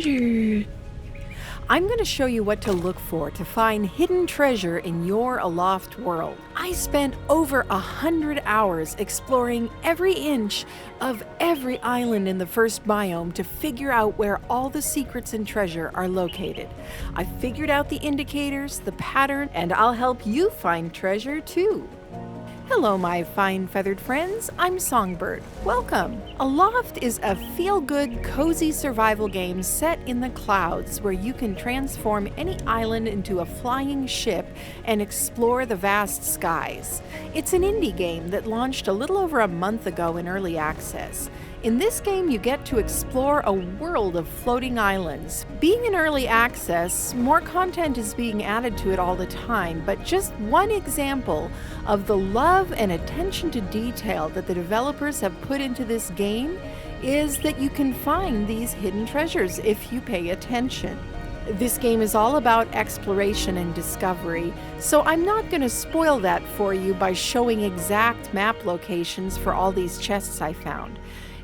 treasure. I'm going to show you what to look for to find hidden treasure in your Aloft world. I spent over 100 hours exploring every inch of every island in the first biome to figure out where all the secrets and treasure are located. I figured out the indicators, the pattern, and I'll help you find treasure too. Hello, my fine feathered friends. I'm Songbird. Welcome. Aloft is a feel-good, cozy survival game set in the clouds where you can transform any island into a flying ship and explore the vast skies. It's an indie game that launched a little over a month ago in early access. In this game, you get to explore a world of floating islands. Being in early access, more content is being added to it all the time, but just one example of the love and attention to detail that the developers have put into this game is that you can find these hidden treasures if you pay attention. This game is all about exploration and discovery, so I'm not going to spoil that for you by showing exact map locations for all these chests I found.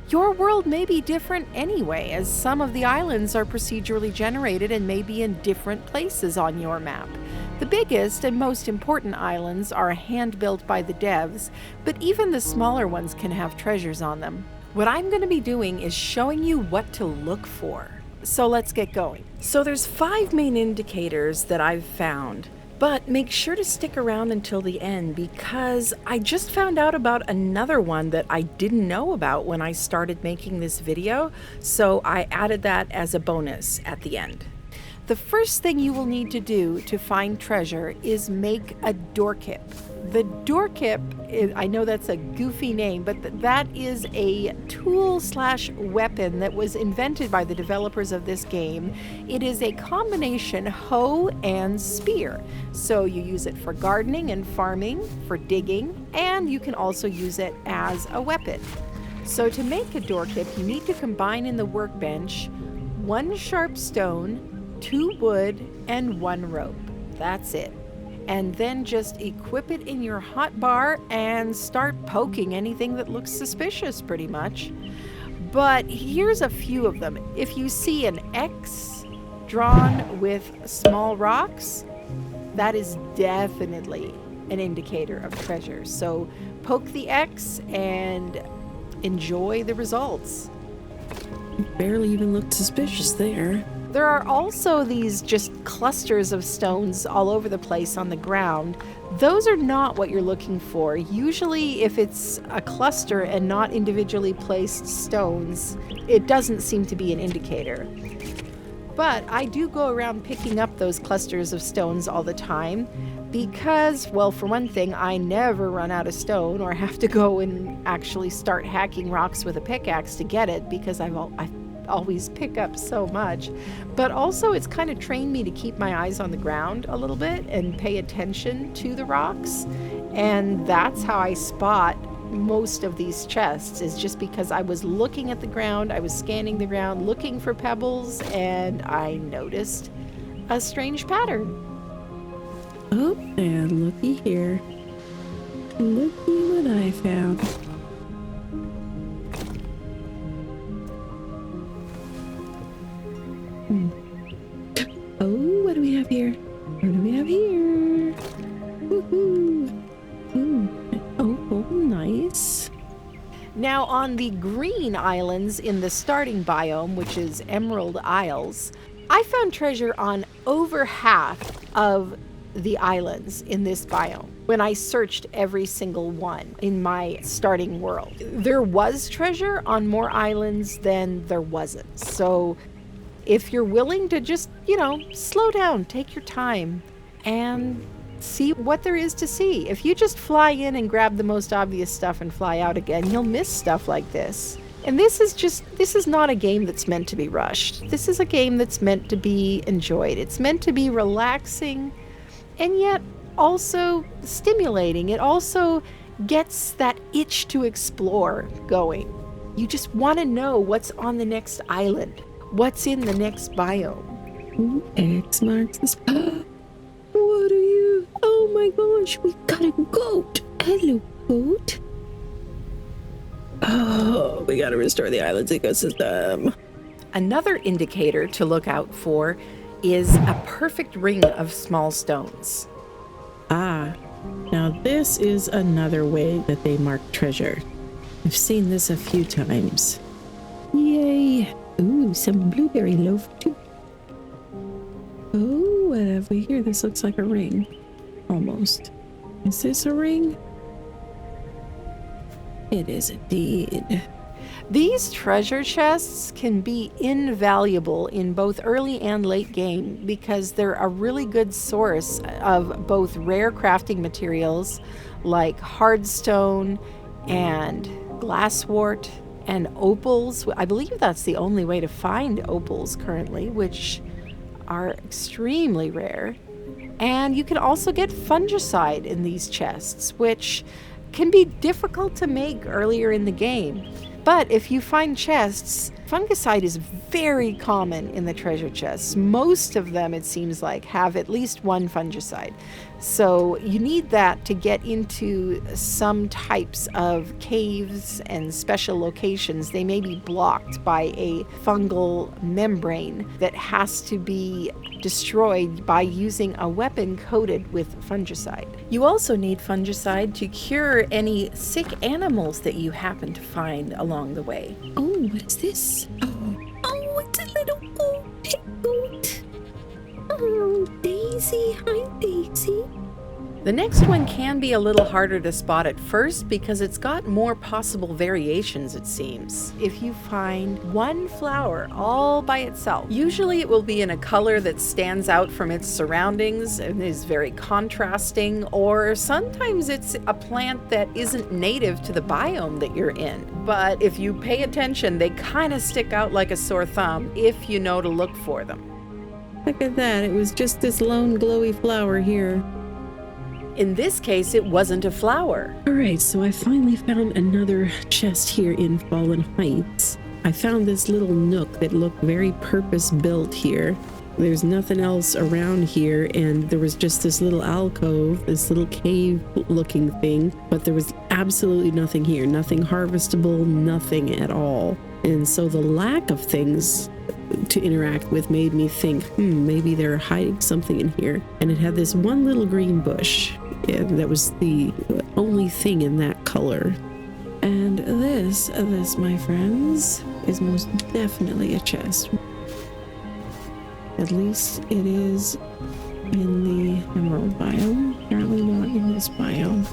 Your world may be different anyway, as some of the islands are procedurally generated and may be in different places on your map. The biggest and most important islands are hand-built by the devs, but even the smaller ones can have treasures on them. What I'm going to be doing is showing you what to look for. So let's get going. So there's 5 main indicators that I've found. But make sure to stick around until the end because I just found out about another one that I didn't know about when I started making this video, so I added that as a bonus at the end. The first thing you will need to do to find treasure is make a dorkip. The dorkip, I know that's a goofy name, but that is a tool/weapon that was invented by the developers of this game. It is a combination hoe and spear. So you use it for gardening and farming, for digging, and you can also use it as a weapon. So to make a dorkip, you need to combine in the workbench 1 sharp stone, 2 wood, and 1 rope. That's it. And then just equip it in your hotbar and start poking anything that looks suspicious, pretty much. But here's a few of them. If you see an X drawn with small rocks, that is definitely an indicator of treasure. So poke the X and enjoy the results. Barely even looked suspicious there. There are also these just clusters of stones all over the place on the ground. Those are not what you're looking for. Usually if it's a cluster and not individually placed stones, it doesn't seem to be an indicator. But I do go around picking up those clusters of stones all the time because, well, for one thing, I never run out of stone or have to go and actually start hacking rocks with a pickaxe to get it because I always pick up so much. But also it's kind of trained me to keep my eyes on the ground a little bit and pay attention to the rocks, and that's how I spot most of these chests, is just because I was looking at the ground, I was scanning the ground looking for pebbles, and I noticed a strange pattern. Oh, and looky here. Looky what I found. Oh, what do we have here? What do we have here? Woohoo! Oh, nice. Now on the green islands in the starting biome, which is Emerald Isles, I found treasure on over half of the islands in this biome when I searched every single one in my starting world. There was treasure on more islands than there wasn't. So if you're willing to just, slow down, take your time, and see what there is to see. If you just fly in and grab the most obvious stuff and fly out again, you'll miss stuff like this. And this is not a game that's meant to be rushed. This is a game that's meant to be enjoyed. It's meant to be relaxing and yet also stimulating. It also gets that itch to explore going. You just want to know what's on the next island. What's in the next biome? Ooh, X marks the spot. What are you? Oh my gosh, we got a goat. Hello, goat. Oh, we gotta restore the island's ecosystem. Another indicator to look out for is a perfect ring of small stones. Ah, now this is another way that they mark treasure. I've seen this a few times. Yay! Ooh, some blueberry loaf too. Oh, what have we here? This looks like a ring. Almost. Is this a ring? It is indeed. These treasure chests can be invaluable in both early and late game because they're a really good source of both rare crafting materials like hardstone and glasswort and opals. I believe that's the only way to find opals currently, which are extremely rare. And you can also get fungicide in these chests, which can be difficult to make earlier in the game. But if you find chests, fungicide is very common in the treasure chests. Most of them, it seems like, have at least one fungicide. So you need that to get into some types of caves and special locations. They may be blocked by a fungal membrane that has to be destroyed by using a weapon coated with fungicide. You also need fungicide to cure any sick animals that you happen to find along the way. Oh, what is this? Oh, it's a little goat. Oh, Daisy. Hi, Daisy. The next one can be a little harder to spot at first because it's got more possible variations, it seems. If you find one flower all by itself, usually it will be in a color that stands out from its surroundings and is very contrasting, or sometimes it's a plant that isn't native to the biome that you're in. But if you pay attention, they kind of stick out like a sore thumb if you know to look for them. Look at that. It was just this lone glowy flower here. In this case, it wasn't a flower. All right, so I finally found another chest here in Fallen Heights. I found this little nook that looked very purpose-built here. There's nothing else around here, and there was just this little alcove, this little cave-looking thing, but there was absolutely nothing here. Nothing harvestable, nothing at all. And so the lack of things to interact with made me think, maybe they're hiding something in here. And it had this one little green bush, and that was the only thing in that color. And this, my friends, is most definitely a chest. At least it is in the emerald biome. Apparently not in this biome.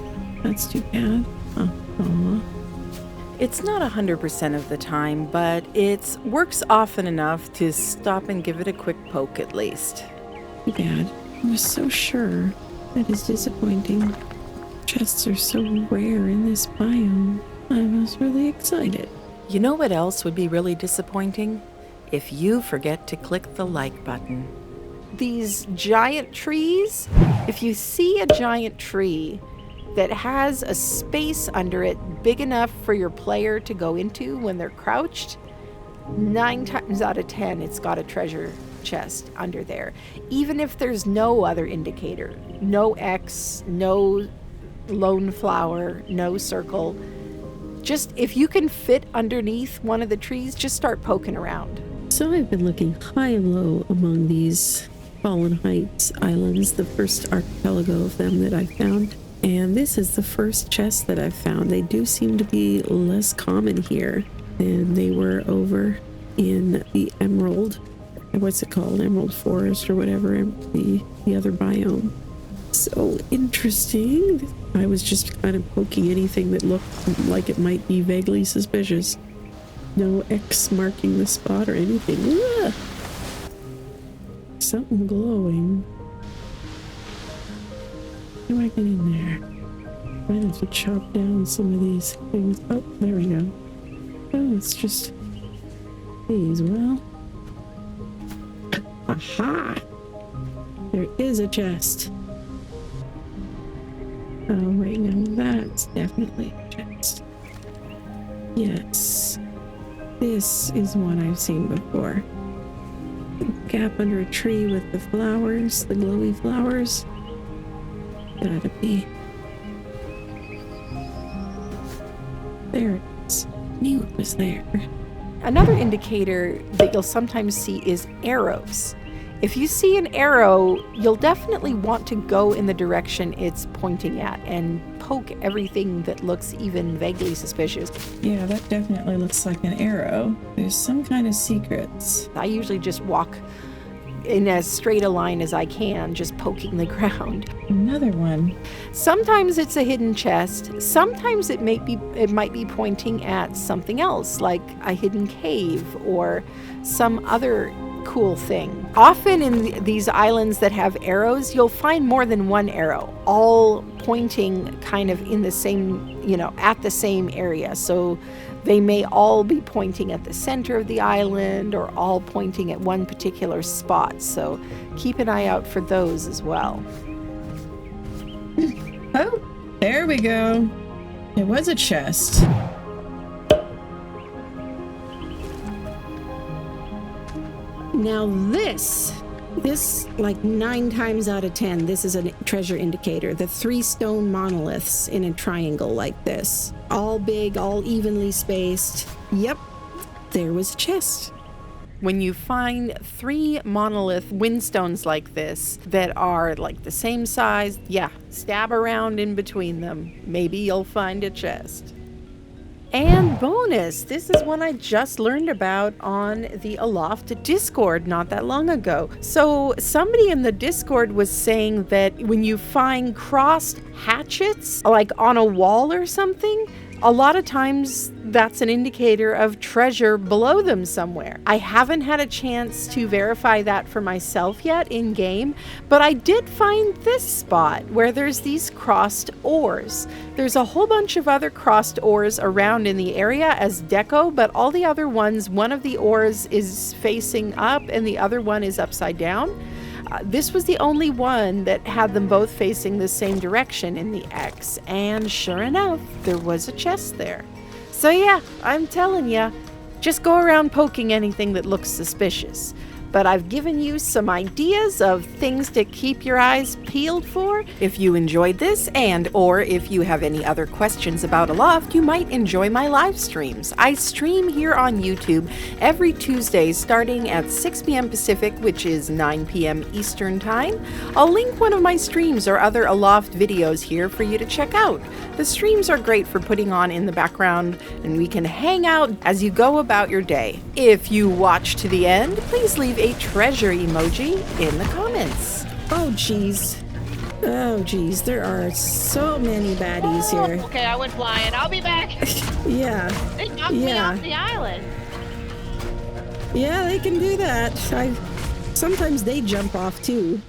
That's too bad. It's not 100% of the time, but it works often enough to stop and give it a quick poke at least. Too bad. I was so sure. That is disappointing. Chests are so rare in this biome. I was really excited. You know what else would be really disappointing? If you forget to click the like button. These giant trees, if you see a giant tree that has a space under it big enough for your player to go into when they're crouched, 9 times out of 10, it's got a treasure chest under there. Even if there's no other indicator, no X, no lone flower, no circle, just if you can fit underneath one of the trees, just start poking around. So I've been looking high and low among these Fallen Heights islands, the first archipelago of them that I found. And this is the first chest that I've found. They do seem to be less common here than they were over in the Emerald, what's it called? Emerald Forest or whatever, the other biome. So interesting. I was just kind of poking anything that looked like it might be vaguely suspicious. No X marking the spot or anything. Ugh. Something glowing. How do I get in there? I have to chop down some of these things. Oh, there we go. Oh, it's just these. Well, aha! There is a chest. Oh, wait, no, that's definitely a chest. Yes. This is one I've seen before. The gap under a tree with the flowers, the glowy flowers. Gotta be. There it is. Knew it was there. Another indicator that you'll sometimes see is arrows. If you see an arrow, you'll definitely want to go in the direction it's pointing at and poke everything that looks even vaguely suspicious. Yeah, that definitely looks like an arrow. There's some kind of secrets. I usually just walk in as straight a line as I can, just poking the ground. Another one. Sometimes it's a hidden chest. Sometimes it might be pointing at something else, like a hidden cave or some other cool thing. Often in these islands that have arrows, you'll find more than one arrow, all pointing kind of in the same, at the same area. So they may all be pointing at the center of the island or all pointing at one particular spot. So keep an eye out for those as well. Oh, there we go. It was a chest. Now this, like 9 times out of 10, this is a treasure indicator. The 3 stone monoliths in a triangle like this. All big, all evenly spaced. Yep, there was a chest. When you find 3 monolith windstones like this that are like the same size, stab around in between them. Maybe you'll find a chest. And bonus, this is one I just learned about on the Aloft Discord not that long ago. So somebody in the Discord was saying that when you find crossed hatchets, like on a wall or something, a lot of times that's an indicator of treasure below them somewhere. I haven't had a chance to verify that for myself yet in game, but I did find this spot where there's these crossed ores. There's a whole bunch of other crossed ores around in the area as deco, but all the other ones, one of the ores is facing up and the other one is upside down. This was the only one that had them both facing the same direction in the X, and sure enough, there was a chest there. So yeah, I'm telling ya, just go around poking anything that looks suspicious. But I've given you some ideas of things to keep your eyes peeled for. If you enjoyed this or if you have any other questions about Aloft, you might enjoy my live streams. I stream here on YouTube every Tuesday starting at 6 p.m. Pacific, which is 9 p.m. Eastern Time. I'll link one of my streams or other Aloft videos here for you to check out. The streams are great for putting on in the background, and we can hang out as you go about your day. If you watch to the end, please leave a treasure emoji in the comments. Oh geez, there are so many baddies here. Okay, I went flying. I'll be back. Yeah. They knocked me off the island. Yeah, they can do that. Sometimes they jump off too.